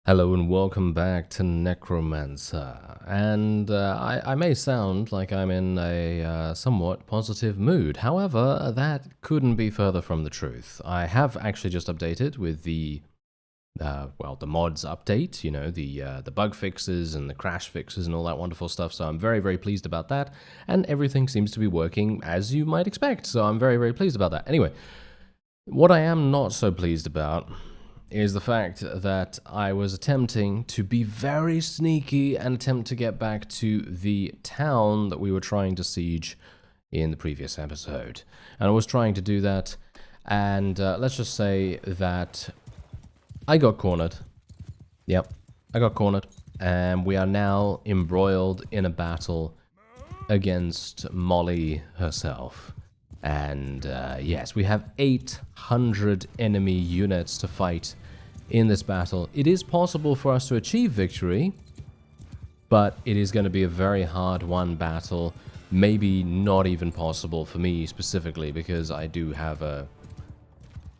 Hello and welcome back to Necromancer, and I may sound like I'm in a somewhat positive mood. However, that couldn't be further from the truth. I have actually just updated with the the mods update, you know, the bug fixes and the crash fixes and all that wonderful stuff, so I'm very, very pleased about that, and everything seems to be working as you might expect, so I'm very, very pleased about that. Anyway, what I am not so pleased about is the fact that I was attempting to be very sneaky and attempt to get back to the town that we were trying to siege in the previous episode. And I was trying to do that, and let's just say that I got cornered. Yep, I got cornered, and we are now embroiled in a battle against Molly herself. And yes, we have 800 enemy units to fight in this battle. It is possible for us to achieve victory, but it is going to be a very hard-won battle. Maybe not even possible for me specifically, because I do have a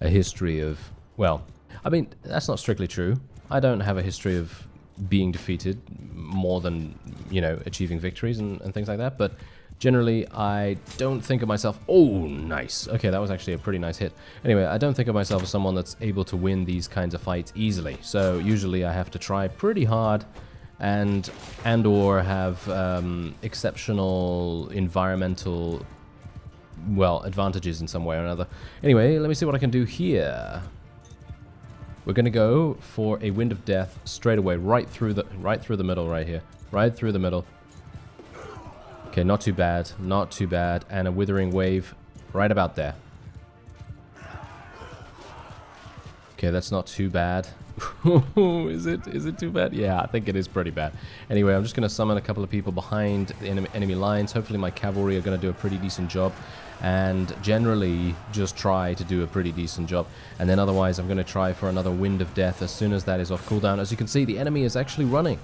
history of, well, I mean, that's not strictly true. I don't have a history of being defeated more than, you know, achieving victories and things like that, but generally, I don't think of myself... Oh, nice. Okay, that was actually a pretty nice hit. Anyway, I don't think of myself as someone that's able to win these kinds of fights easily. So usually I have to try pretty hard and or have exceptional environmental, well, advantages in some way or another. Anyway, let me see what I can do here. We're going to go for a Wind of Death straight away, right through the middle right here. Right through the middle. Okay, not too bad, not too bad. And a Withering Wave right about there. Okay, that's not too bad. Is it too bad? Yeah, I think it is pretty bad. Anyway, I'm just going to summon a couple of people behind the enemy lines. Hopefully my cavalry are going to do a pretty decent job. And generally, just try to do a pretty decent job. And then otherwise, I'm going to try for another Wind of Death as soon as that is off cooldown. As you can see, the enemy is actually running.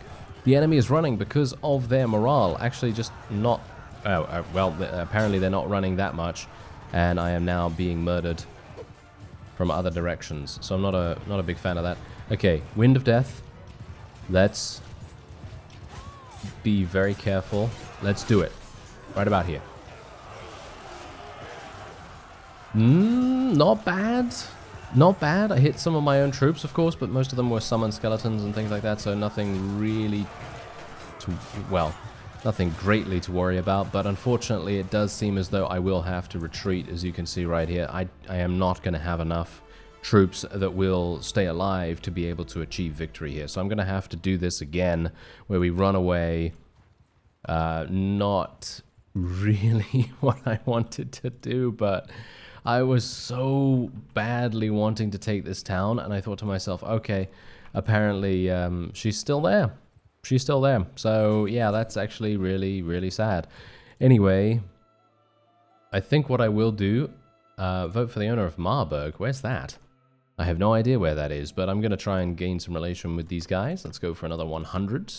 The enemy is running because of their morale. Actually, just not... well, apparently they're not running that much. And I am now being murdered from other directions. So I'm not a big fan of that. Okay, Wind of Death. Let's be very careful. Let's do it. Right about here. Not bad. Not bad. I hit some of my own troops, of course, but most of them were summoned skeletons and things like that, so nothing really nothing greatly to worry about, but unfortunately it does seem as though I will have to retreat, as you can see right here. I am not going to have enough troops that will stay alive to be able to achieve victory here, so I'm going to have to do this again, where we run away. Not really what I wanted to do, but I was so badly wanting to take this town, and I thought to myself, okay, apparently she's still there. She's still there. So, yeah, that's actually really, really sad. Anyway, I think what I will do, vote for the owner of Marburg. Where's that? I have no idea where that is, but I'm going to try and gain some relation with these guys. Let's go for another 100.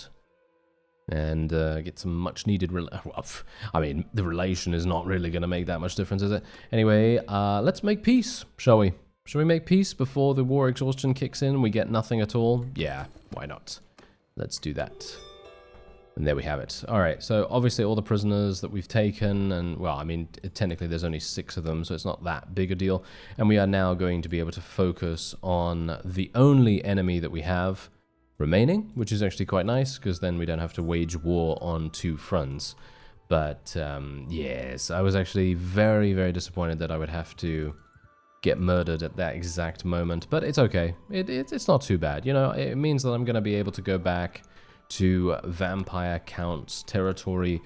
And get some much-needed... I mean, the relation is not really going to make that much difference, is it? Anyway, let's make peace, shall we? Shall we make peace before the war exhaustion kicks in and we get nothing at all? Yeah, why not? Let's do that. And there we have it. Alright, so obviously all the prisoners that we've taken, and, well, I mean, technically there's only 6 of them, so it's not that big a deal. And we are now going to be able to focus on the only enemy that we have remaining, which is actually quite nice, because then we don't have to wage war on 2 fronts. But, yes, I was actually very, very disappointed that I would have to get murdered at that exact moment, but it's okay. It's not too bad, you know. It means that I'm going to be able to go back to Vampire Count's territory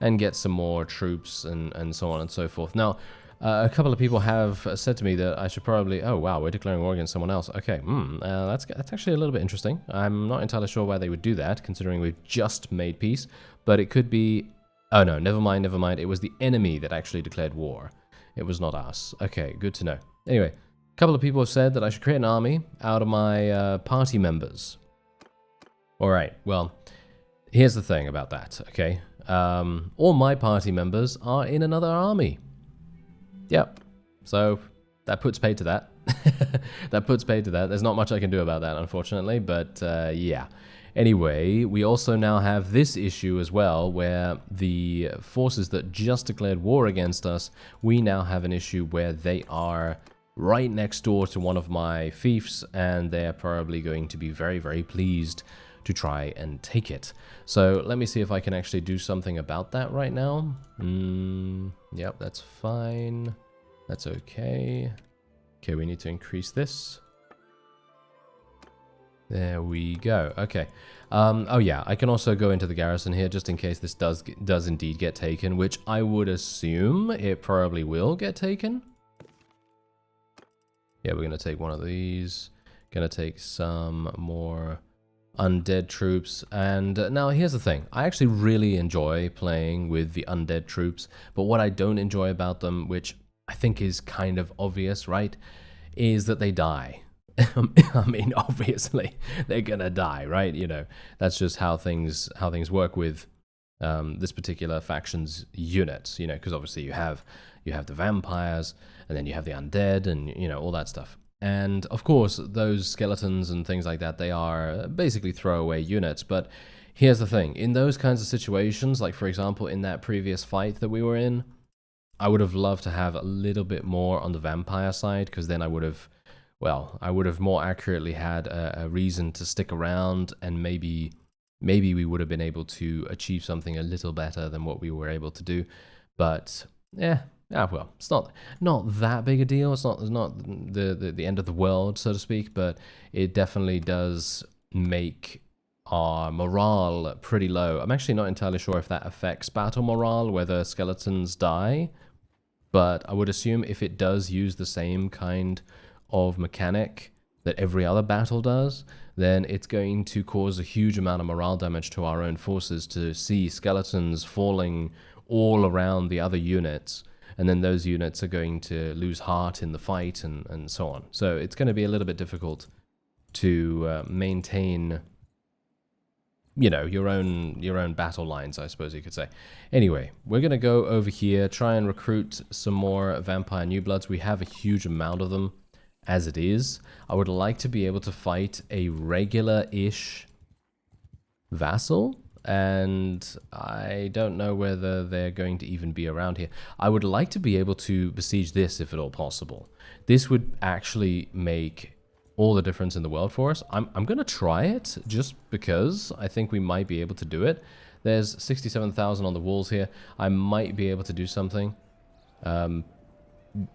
and get some more troops and so on and so forth. Now, a couple of people have said to me that I should probably... Oh, wow, we're declaring war against someone else. Okay, that's actually a little bit interesting. I'm not entirely sure why they would do that, considering we've just made peace. But it could be... Oh, no, never mind. It was the enemy that actually declared war. It was not us. Okay, good to know. Anyway, a couple of people have said that I should create an army out of my party members. Alright, well, here's the thing about that, okay? All my party members are in another army. Yep, so that puts paid to that. that puts paid to that. There's not much I can do about that, unfortunately, but yeah. Anyway, we also now have this issue as well, where the forces that just declared war against us, we now have an issue where they are right next door to one of my fiefs, and they're probably going to be very, very pleased to try and take it. So let me see if I can actually do something about that right now. Yep, that's fine. That's okay. Okay, we need to increase this. There we go. Okay. Oh yeah, I can also go into the garrison here just in case this does indeed get taken, which I would assume it probably will get taken. Yeah, we're going to take one of these. Going to take some more undead troops. And now here's the thing. I actually really enjoy playing with the undead troops, but what I don't enjoy about them, which I think is kind of obvious, right, is that they die. I mean, obviously, they're gonna die, right? You know, that's just how things work with this particular faction's units. You know, because obviously you have the vampires, and then you have the undead, and you know all that stuff. And of course, those skeletons and things like that, they are basically throwaway units. But here's the thing: in those kinds of situations, like for example, in that previous fight that we were in, I would have loved to have a little bit more on the vampire side, because then I would have. Well, I would have more accurately had a reason to stick around, and maybe we would have been able to achieve something a little better than what we were able to do. But yeah, well, it's not that big a deal. It's not the end of the world, so to speak. But it definitely does make our morale pretty low. I'm actually not entirely sure if that affects battle morale, whether skeletons die. But I would assume if it does use the same kind of mechanic that every other battle does, then it's going to cause a huge amount of morale damage to our own forces to see skeletons falling all around the other units, and then those units are going to lose heart in the fight and so on. So it's going to be a little bit difficult to maintain, you know, your own battle lines, I suppose you could say. Anyway, we're going to go over here, try and recruit some more vampire new bloods. We have a huge amount of them as it is. I would like to be able to fight a regular-ish vassal, and I don't know whether they're going to even be around here. I would like to be able to besiege this if at all possible. This would actually make all the difference in the world for us. I'm going to try it just because I think we might be able to do it. There's 67,000 on the walls here. I might be able to do something.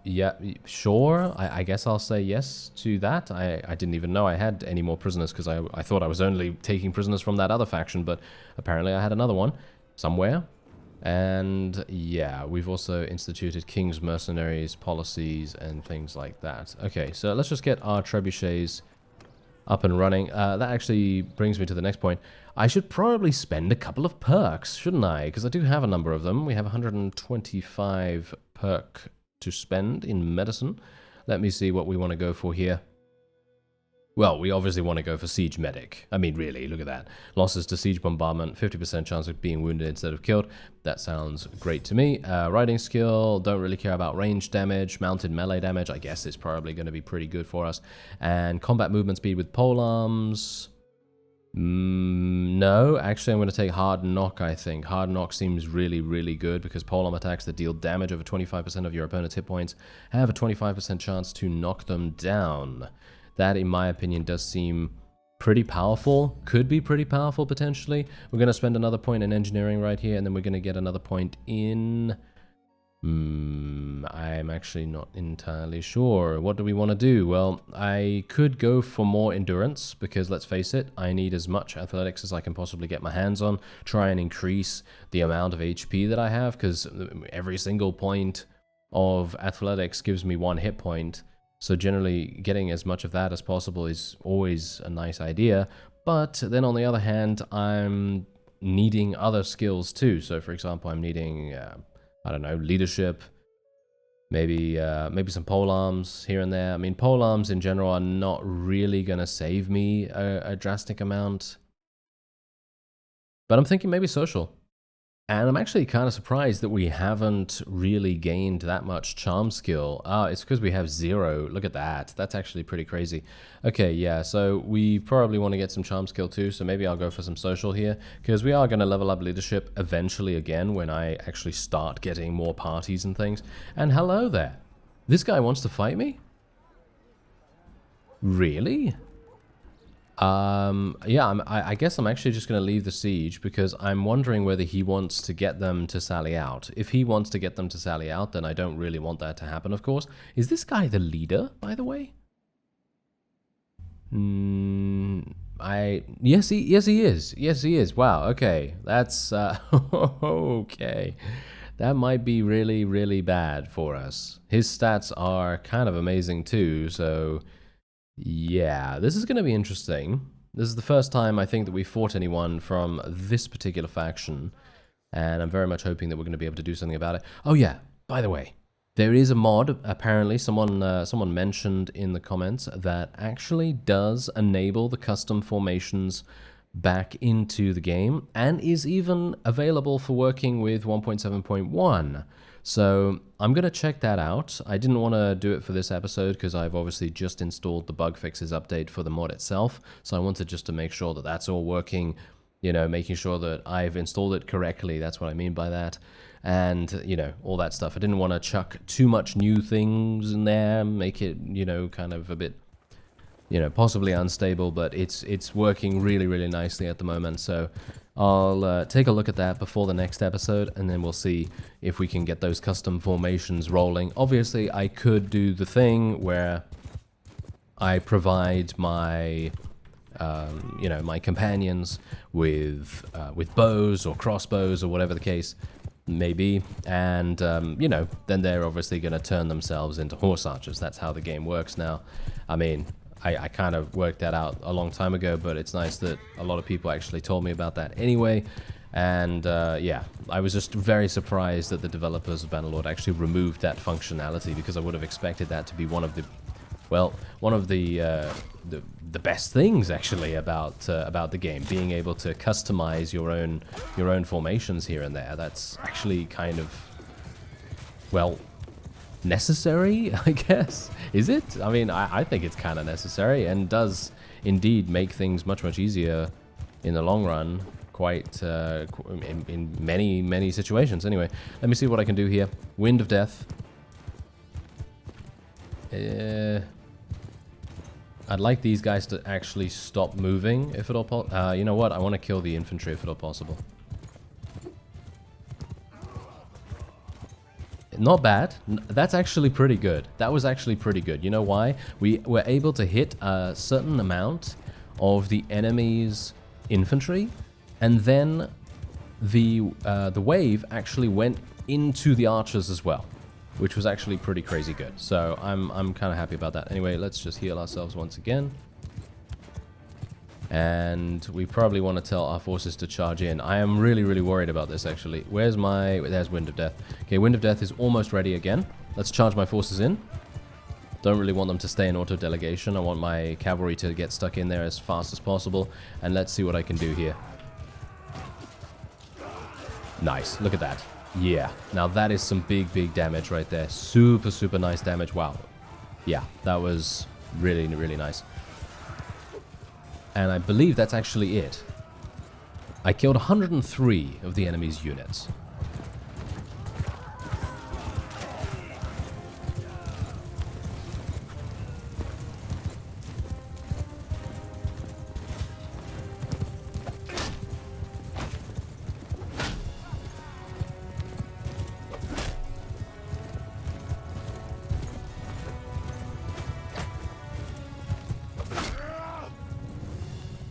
Yeah, sure. I guess I'll say yes to that. I didn't even know I had any more prisoners because I thought I was only taking prisoners from that other faction, but apparently I had another one somewhere. And yeah, we've also instituted King's Mercenaries policies and things like that. Okay, so let's just get our trebuchets up and running. That actually brings me to the next point. I should probably spend a couple of perks, shouldn't I? Because I do have a number of them. We have 125 perk to spend in medicine. Let me see what we want to go for here. Well, we obviously want to go for Siege Medic. I mean, really, look at that. Losses to Siege Bombardment, 50% chance of being wounded instead of killed. That sounds great to me. Riding skill, don't really care about range damage. Mounted melee damage, I guess is probably going to be pretty good for us. And combat movement speed with polearms. No, actually I'm going to take Hard Knock, I think. Hard Knock seems really, really good because polearm attacks that deal damage over 25% of your opponent's hit points have a 25% chance to knock them down. That, in my opinion, does seem pretty powerful. Could be pretty powerful, potentially. We're going to spend another point in engineering right here, and then we're going to get another point in... I'm actually not entirely sure. What do we want to do? Well, I could go for more endurance, because let's face it, I need as much athletics as I can possibly get my hands on. Try and increase the amount of HP that I have, because every single point of athletics gives me 1 hit point. So generally, getting as much of that as possible is always a nice idea. But then on the other hand, I'm needing other skills too. So for example, I'm needing, I don't know, leadership, maybe some polearms here and there. I mean, polearms in general are not really going to save me a drastic amount. But I'm thinking maybe social. And I'm actually kind of surprised that we haven't really gained that much charm skill. It's because we have 0. Look at that. That's actually pretty crazy. Okay, yeah, so we probably want to get some charm skill too, so maybe I'll go for some social here, because we are going to level up leadership eventually again when I actually start getting more parties and things. And hello there. This guy wants to fight me? Really? Yeah, I guess I'm actually just going to leave the siege because I'm wondering whether he wants to get them to sally out. If he wants to get them to sally out, then I don't really want that to happen, of course. Is this guy the leader, by the way? Yes, he is. Yes, he is. Wow, okay. That's, okay. That might be really, really bad for us. His stats are kind of amazing too, so... Yeah, this is going to be interesting. This is the first time I think that we fought anyone from this particular faction, and I'm very much hoping that we're going to be able to do something about it. Oh yeah, by the way, there is a mod, apparently, someone mentioned in the comments, that actually does enable the custom formations back into the game, and is even available for working with 1.7.1. So I'm going to check that out. I didn't want to do it for this episode because I've obviously just installed the bug fixes update for the mod itself. So I wanted just to make sure that that's all working, you know, making sure that I've installed it correctly. That's what I mean by that. And, you know, all that stuff. I didn't want to chuck too much new things in there, make it, you know, kind of a bit, you know, possibly unstable, but it's working really, really nicely at the moment. So I'll take a look at that before the next episode, and then we'll see if we can get those custom formations rolling. Obviously, I could do the thing where I provide my, you know, my companions with bows or crossbows or whatever the case may be, and you know, then they're obviously going to turn themselves into horse archers. That's how the game works now. I mean, I kind of worked that out a long time ago, but it's nice that a lot of people actually told me about that anyway. And yeah, I was just very surprised that the developers of Bannerlord actually removed that functionality, because I would have expected that to be one of the, well, one of the best things actually about the game, being able to customize your own formations here and there. That's actually kind of, well, necessary, I guess. Is it? I mean, I think it's kind of necessary, and does indeed make things much, much easier in the long run, quite in many, many situations. Anyway, let me see what I can do here. Wind of Death. I'd like these guys to actually stop moving, if at all possible. You know what? I want to kill the infantry, if at all possible. Not bad. That's actually pretty good. That was actually pretty good. You know why? We were able to hit a certain amount of the enemy's infantry, and then the wave actually went into the archers as well, which was actually pretty crazy good. So I'm kind of happy about that. Anyway, let's just heal ourselves once again. And we probably want to tell our forces to charge in. I am really, really worried about this, actually. Where's my... There's Wind of Death. Okay, Wind of Death is almost ready again. Let's charge my forces in. Don't really want them to stay in auto-delegation. I want my cavalry to get stuck in there as fast as possible. And let's see what I can do here. Nice. Look at that. Yeah. Now that is some big, big damage right there. Super, super nice damage. Wow. Yeah, that was really, really nice. And I believe that's actually it. I killed 103 of the enemy's units.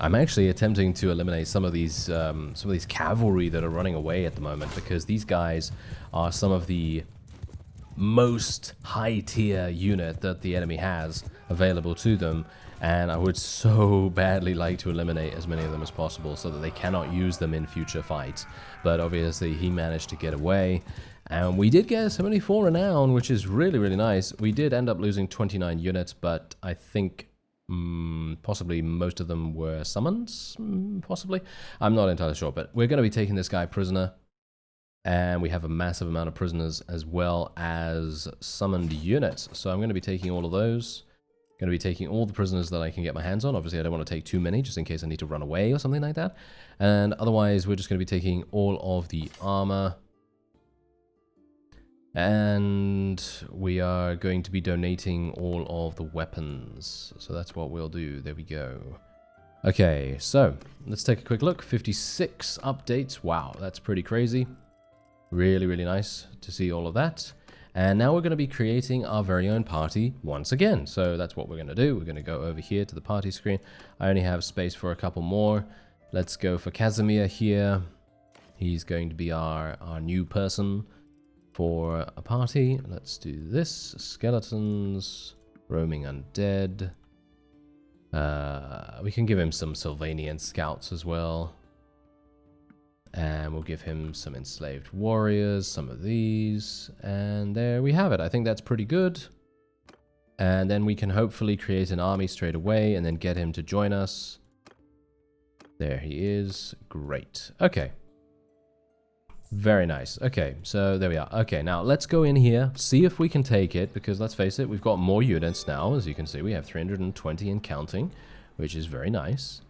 I'm actually attempting to eliminate some of these cavalry that are running away at the moment, because these guys are some of the most high-tier unit that the enemy has available to them, and I would so badly like to eliminate as many of them as possible so that they cannot use them in future fights. But obviously he managed to get away, and we did get 74 renown, which is really, really nice. We did end up losing 29 units, but I think possibly most of them were summons, possibly. I'm not entirely sure, but we're going to be taking this guy prisoner. And we have a massive amount of prisoners as well as summoned units. So I'm going to be taking all of those. Going to be taking all the prisoners that I can get my hands on. Obviously, I don't want to take too many just in case I need to run away or something like that. And otherwise, we're just going to be taking all of the armor. And we are going to be donating all of the weapons. So that's what we'll do. There we go. Okay, so let's take a quick look. 56 updates. Wow, that's pretty crazy. Really, really nice to see all of that. And now we're going to be creating our very own party once again. So that's what we're going to do. We're going to go over here to the party screen. I only have space for a couple more. Let's go for Casimir here. He's going to be our new person for a party. Let's do this. Skeletons, roaming undead. We can give him some Sylvanian scouts as well. And we'll give him some enslaved warriors, some of these, and there we have it. I think that's pretty good. And then we can hopefully create an army straight away and then get him to join us. There he is. Great. Okay. Very nice. Okay, so there we are. Okay, now let's go in here, see if we can take it, because let's face it, we've got more units now. As you can see, we have 320 and counting, which is very nice.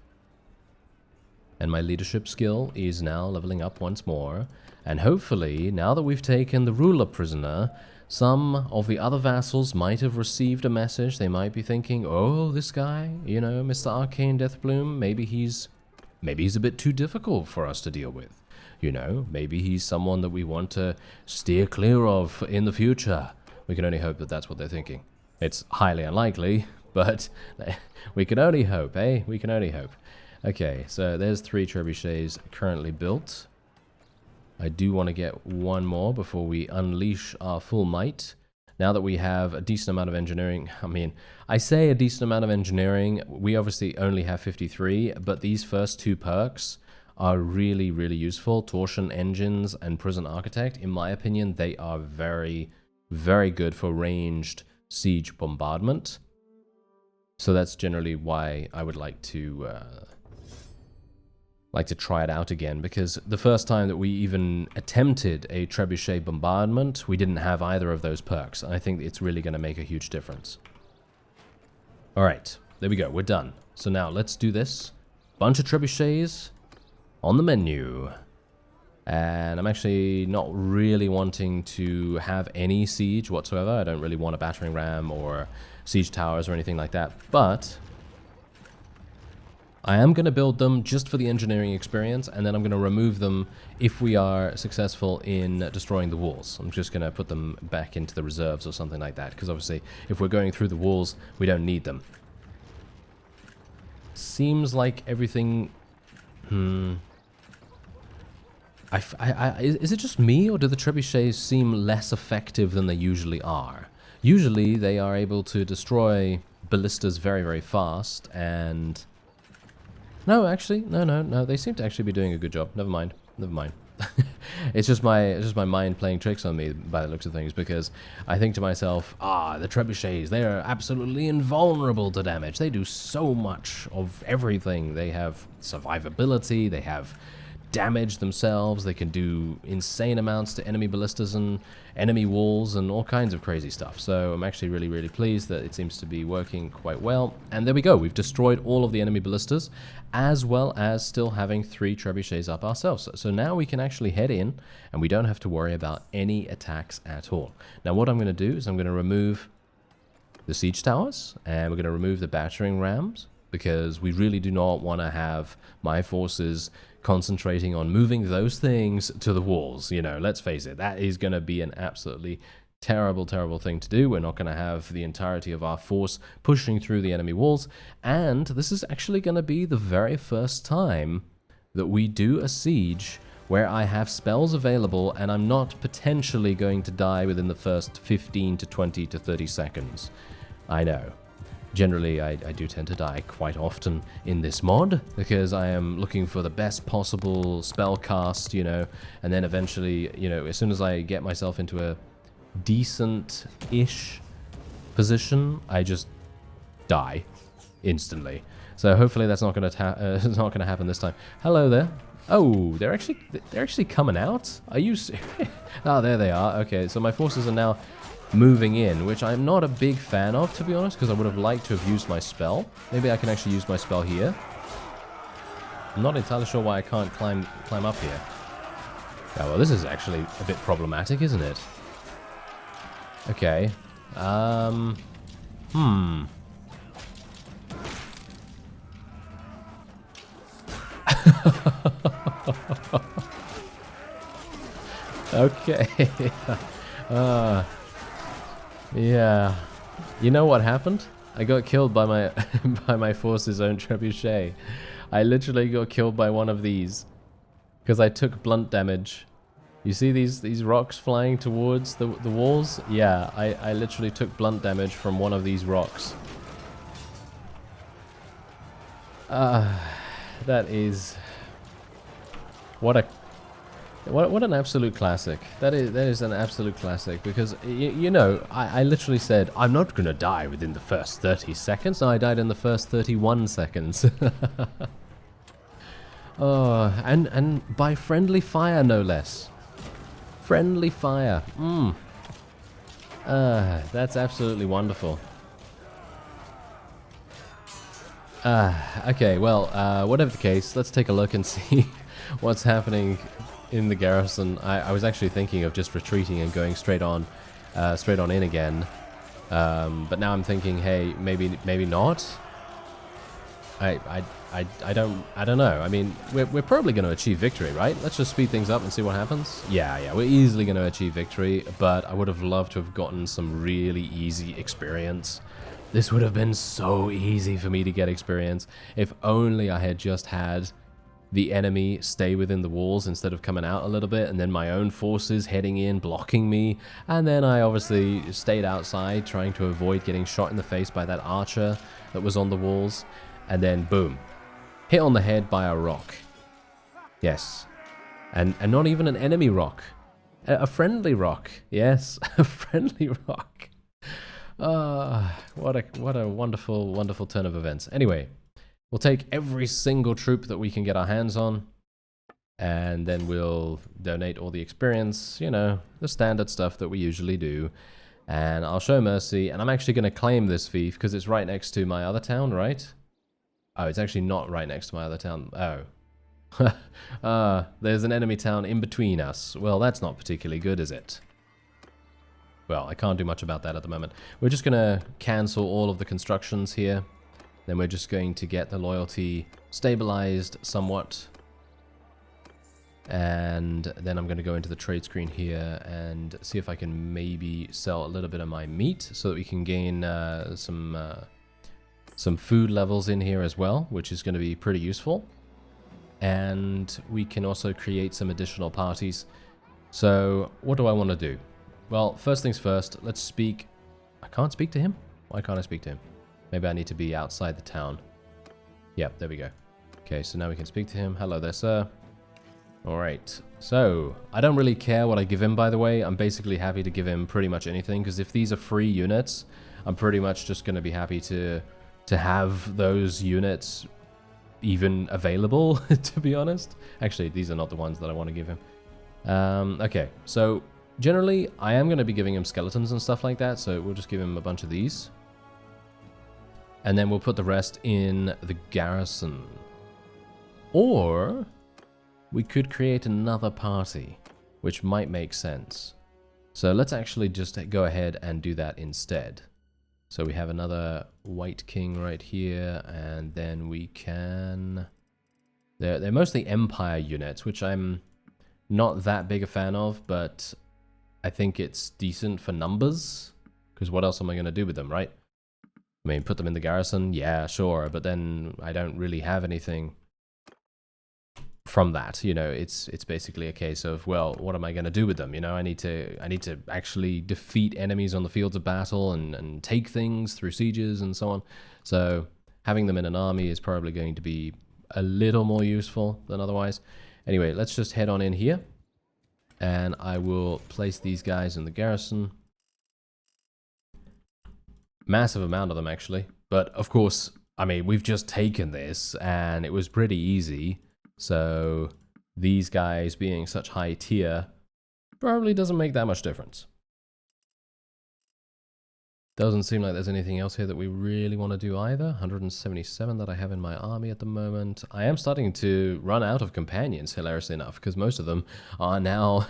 And my leadership skill is now leveling up once more. And hopefully, now that we've taken the ruler prisoner, some of the other vassals might have received a message. They might be thinking, oh, this guy, you know, Mr. Arcane Deathbloom, maybe he's a bit too difficult for us to deal with. You know, maybe he's someone that we want to steer clear of in the future. We can only hope that that's what they're thinking. It's highly unlikely, but we can only hope, eh? We can only hope. Okay, so there's 3 trebuchets currently built. I do want to get one more before we unleash our full might. Now that we have a decent amount of engineering, I mean, I say a decent amount of engineering, we obviously only have 53, but these first 2 perks are really, really useful. Torsion Engines and Prison Architect, in my opinion, they are very, very good for ranged siege bombardment. So that's generally why I would like to try it out again, because the first time that we even attempted a trebuchet bombardment, we didn't have either of those perks. I think it's really going to make a huge difference. Alright, there we go, we're done. So now let's do this. Bunch of trebuchets on the menu. And I'm actually not really wanting to have any siege whatsoever. I don't really want a battering ram or siege towers or anything like that, but I am going to build them just for the engineering experience, and then I'm going to remove them if we are successful in destroying the walls. I'm just going to put them back into the reserves or something like that, because obviously if we're going through the walls, we don't need them. Seems like everything... is it just me, or do the trebuchets seem less effective than they usually are? Usually they are able to destroy ballistas very, very fast, and... No, actually, no. They seem to actually be doing a good job. Never mind. It's just my mind playing tricks on me by the looks of things, because I think to myself, the trebuchets, they are absolutely invulnerable to damage. They do so much of everything. They have survivability, they have damage themselves, they can do insane amounts to enemy ballistas and enemy walls and all kinds of crazy stuff. So I'm actually really, really pleased that it seems to be working quite well. And there we go, we've destroyed all of the enemy ballistas, as well as still having 3 trebuchets up ourselves. So now we can actually head in, and we don't have to worry about any attacks at all. Now what I'm going to do is I'm going to remove the siege towers, and we're going to remove the battering rams, because we really do not want to have my forces concentrating on moving those things to the walls. You know, let's face it, that is going to be an absolutely terrible, terrible thing to do. We're not going to have the entirety of our force pushing through the enemy walls, and this is actually going to be the very first time that we do a siege where I have spells available and I'm not potentially going to die within the first 15 to 20 to 30 seconds. I know. Generally, I do tend to die quite often in this mod, because I am looking for the best possible spell cast, you know, and then eventually, you know, as soon as I get myself into a decent-ish position, I just die instantly. So hopefully that's not it's not gonna happen this time. Hello there. Oh, they're actually coming out. Are you? Oh, there they are. Okay, so my forces are now moving in, which I'm not a big fan of, to be honest, because I would have liked to have used my spell. Maybe I can actually use my spell here. I'm not entirely sure why I can't climb up here. Yeah, well, this is actually a bit problematic, isn't it? Okay. Okay. Yeah. You know what happened? I got killed by my by my force's own trebuchet. I literally got killed by one of these because I took blunt damage. You see these rocks flying towards the walls? Yeah, I literally took blunt damage from one of these rocks. That is what an absolute classic. That is an absolute classic because you know, I literally said I'm not gonna die within the first 30 seconds. No, I died in the first 31 seconds. Oh, and by friendly fire, no less. Friendly fire. That's absolutely wonderful. Okay, well, whatever the case, let's take a look and see what's happening in the garrison. I was actually thinking of just retreating and going straight on in again. But now I'm thinking, hey, maybe not. I don't know. I mean, we're probably going to achieve victory, right? Let's just speed things up and see what happens. Yeah, we're easily going to achieve victory, but I would have loved to have gotten some really easy experience. This would have been so easy for me to get experience if only I had just had the enemy stay within the walls instead of coming out a little bit, and then my own forces heading in, blocking me, and then I obviously stayed outside trying to avoid getting shot in the face by that archer that was on the walls, and then boom, hit on the head by a rock. Yes, and not even an enemy rock, a friendly rock. Yes, a friendly rock. What a wonderful, wonderful turn of events. Anyway, we'll take every single troop that we can get our hands on, and then we'll donate all the experience, you know, the standard stuff that we usually do. And I'll show mercy, and I'm actually going to claim this fief because it's right next to my other town, right? Oh, it's actually not right next to my other town. Oh. There's an enemy town in between us. Well, that's not particularly good, is it? Well, I can't do much about that at the moment. We're just going to cancel all of the constructions here. Then we're just going to get the loyalty stabilized somewhat. And then I'm going to go into the trade screen here and see if I can maybe sell a little bit of my meat so that we can gain some food levels in here as well, which is going to be pretty useful. And we can also create some additional parties. So what do I want to do? Well, first things first, let's speak. I can't speak to him? Why can't I speak to him? Maybe I need to be outside the town. Yep, there we go. Okay, so now we can speak to him. Hello there, sir. Alright, so I don't really care what I give him, by the way. I'm basically happy to give him pretty much anything, because if these are free units, I'm pretty much just going to be happy to have those units even available, to be honest. Actually, these are not the ones that I want to give him. Okay, so generally, I am going to be giving him skeletons and stuff like that, so we'll just give him a bunch of these. And then we'll put the rest in the garrison. Or we could create another party, which might make sense. So let's actually just go ahead and do that instead. So we have another White King right here, and then we can... They're mostly Empire units, which I'm not that big a fan of, but I think it's decent for numbers, because what else am I going to do with them, right? I mean, put them in the garrison? Yeah, sure, but then I don't really have anything from that, you know. It's basically a case of, well, what am I going to do with them? You know, I need to actually defeat enemies on the fields of battle and take things through sieges and so on. So having them in an army is probably going to be a little more useful than otherwise. Anyway, let's just head on in here, and I will place these guys in the garrison. Massive amount of them, actually, but of course I mean, we've just taken this, and it was pretty easy. So these guys being such high tier probably doesn't make that much difference. Doesn't seem like there's anything else here that we really want to do either. 177 that I have in my army at the moment. I am starting to run out of companions, hilariously enough, because most of them are now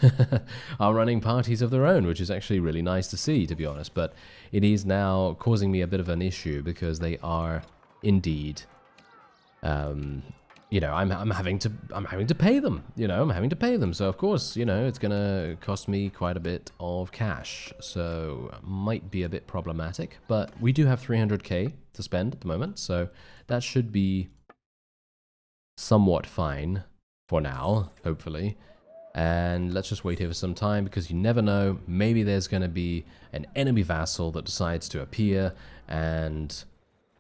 are running parties of their own, which is actually really nice to see, to be honest. But it is now causing me a bit of an issue because they are indeed, you know, I'm having to pay them. You know, I'm having to pay them. So of course, you know, it's gonna cost me quite a bit of cash. So might be a bit problematic. But we do have 300k to spend at the moment, so that should be somewhat fine for now, hopefully. And let's just wait here for some time, because you never know. Maybe there's gonna be an enemy vassal that decides to appear and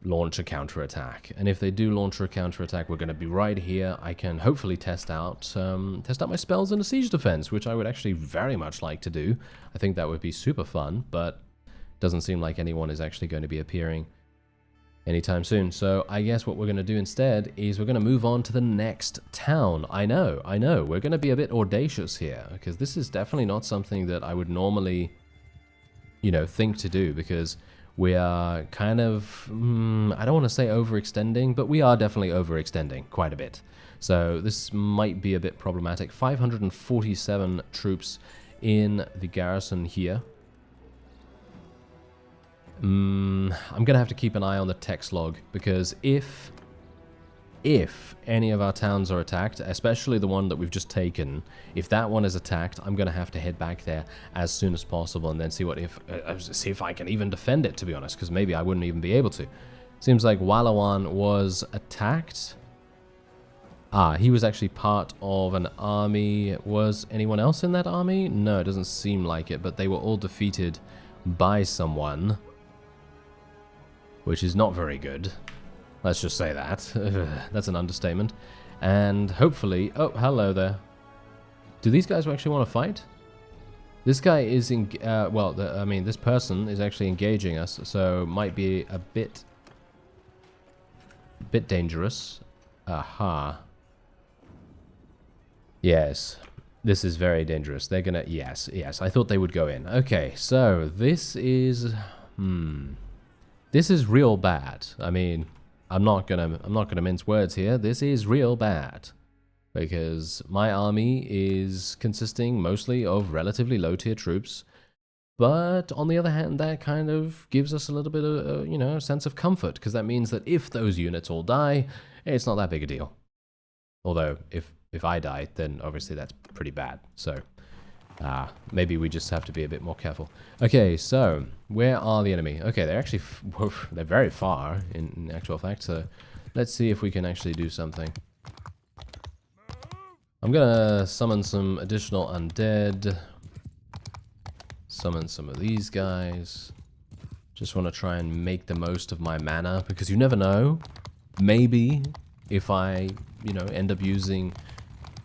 launch a counterattack. And if they do launch a counterattack, we're going to be right here. I can hopefully test out my spells in a siege defense, which I would actually very much like to do. I think that would be super fun, but doesn't seem like anyone is actually going to be appearing anytime soon. So I guess what we're going to do instead is we're going to move on to the next town. I know, we're going to be a bit audacious here, because this is definitely not something that I would normally, you know, think to do, because we are kind of, I don't want to say overextending, but we are definitely overextending quite a bit. So this might be a bit problematic. 547 troops in the garrison here. I'm going to have to keep an eye on the text log, because if any of our towns are attacked, especially the one that we've just taken, if that one is attacked, I'm going to have to head back there as soon as possible and then see if I can even defend it, to be honest, because maybe I wouldn't even be able to. Seems like Walawan was attacked. Ah, he was actually part of an army. Was anyone else in that army? No, it doesn't seem like it, but they were all defeated by someone, which is not very good. Let's just say that. That's an understatement. And hopefully... Oh, hello there. Do these guys actually want to fight? This guy is... I mean, this person is actually engaging us, so might be a bit dangerous. Aha. Yes. This is very dangerous. They're gonna... Yes, I thought they would go in. Okay, so this is... This is real bad. I mean... I'm not gonna mince words here. This is real bad, because my army is consisting mostly of relatively low tier troops, but on the other hand, that kind of gives us a little bit of you know, sense of comfort, because that means that if those units all die, it's not that big a deal. Although if I die, then obviously that's pretty bad. So maybe we just have to be a bit more careful. Okay, so where are the enemy? Okay, they're actually they're very far in actual fact. So let's see if we can actually do something. I'm gonna summon some additional undead. Summon some of these guys. Just want to try and make the most of my mana, because you never know. Maybe if I, you know, end up using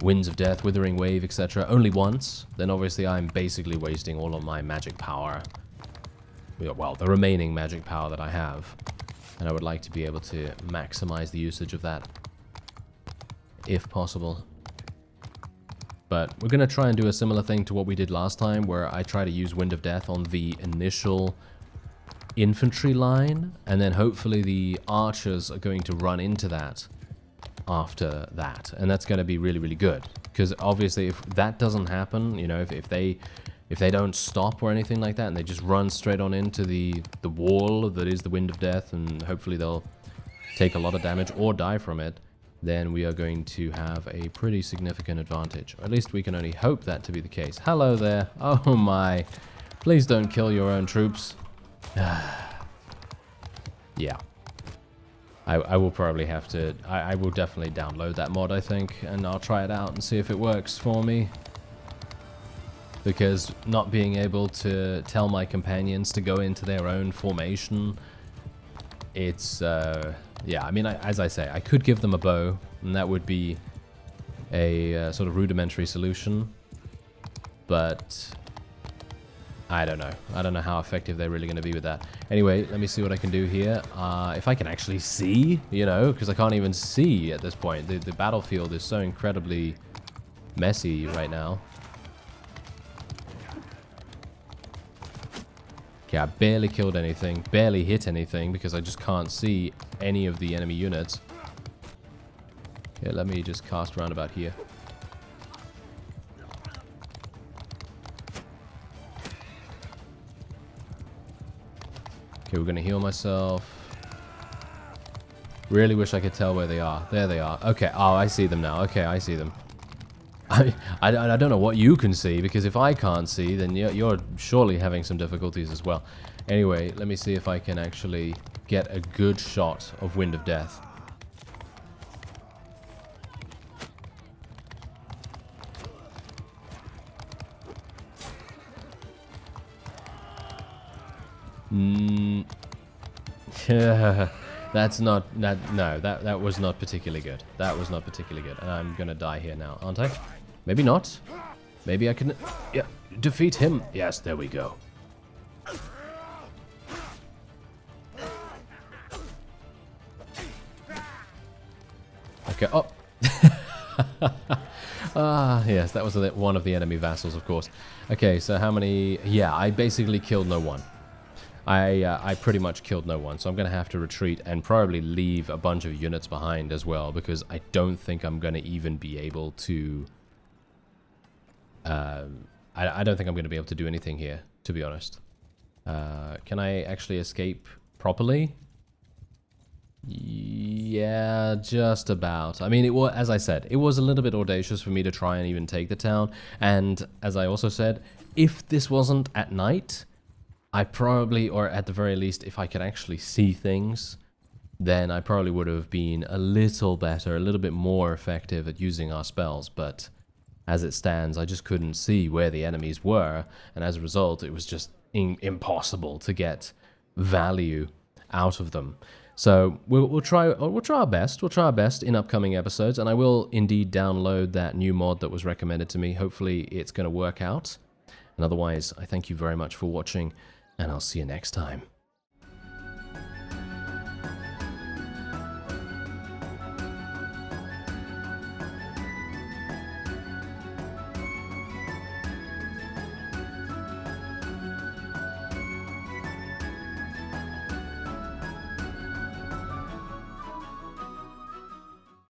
Winds of Death, Withering Wave, etc. only once, then obviously I'm basically wasting all of my magic power. Well, the remaining magic power that I have. And I would like to be able to maximize the usage of that, if possible. But we're going to try and do a similar thing to what we did last time, where I try to use Wind of Death on the initial infantry line, and then hopefully the archers are going to run into that after that, and that's going to be really, really good, because obviously if that doesn't happen, you know, if they don't stop or anything like that, and they just run straight on into the wall that is the Wind of Death, and hopefully they'll take a lot of damage or die from it, then we are going to have a pretty significant advantage. Or at least we can only hope that to be the case. Hello there. Oh my, please don't kill your own troops. Yeah. I will probably have to... I will definitely download that mod, I think, and I'll try it out and see if it works for me. Because not being able to tell my companions to go into their own formation, it's... yeah, I mean, as I say, I could give them a bow, and that would be a sort of rudimentary solution. But I don't know. I don't know how effective they're really going to be with that. Anyway, let me see what I can do here. If I can actually see, you know, because I can't even see at this point. The battlefield is so incredibly messy right now. Okay, I barely killed anything, barely hit anything because I just can't see any of the enemy units. Yeah, let me just cast around about here. Okay, we're gonna heal myself. Really wish I could tell where they are. There they are. Okay, oh, I see them now. Okay, I see them. I don't know what you can see, because if I can't see, then you're surely having some difficulties as well. Anyway, let me see if I can actually get a good shot of Wind of Death. That's not, no, that was not particularly good. That was not particularly good. And I'm gonna die here now, aren't I? Maybe not. Maybe I can, yeah, defeat him. Yes, there we go. Okay, oh. Ah, yes, that was one of the enemy vassals, of course. Okay, so how many, yeah, I basically killed no one. I pretty much killed no one, so I'm going to have to retreat and probably leave a bunch of units behind as well, because I don't think I'm going to even be able to... I don't think I'm going to be able to do anything here, to be honest. Can I actually escape properly? Yeah, just about. I mean, it was, as I said, it was a little bit audacious for me to try and even take the town, and as I also said, if this wasn't at night... I probably, or at the very least, if I could actually see things, then I probably would have been a little better, a little bit more effective at using our spells, but as it stands, I just couldn't see where the enemies were, and as a result, it was just impossible to get value out of them. So we'll try our best. We'll try our best in upcoming episodes, and I will indeed download that new mod that was recommended to me. Hopefully, it's going to work out. And otherwise, I thank you very much for watching, and I'll see you next time.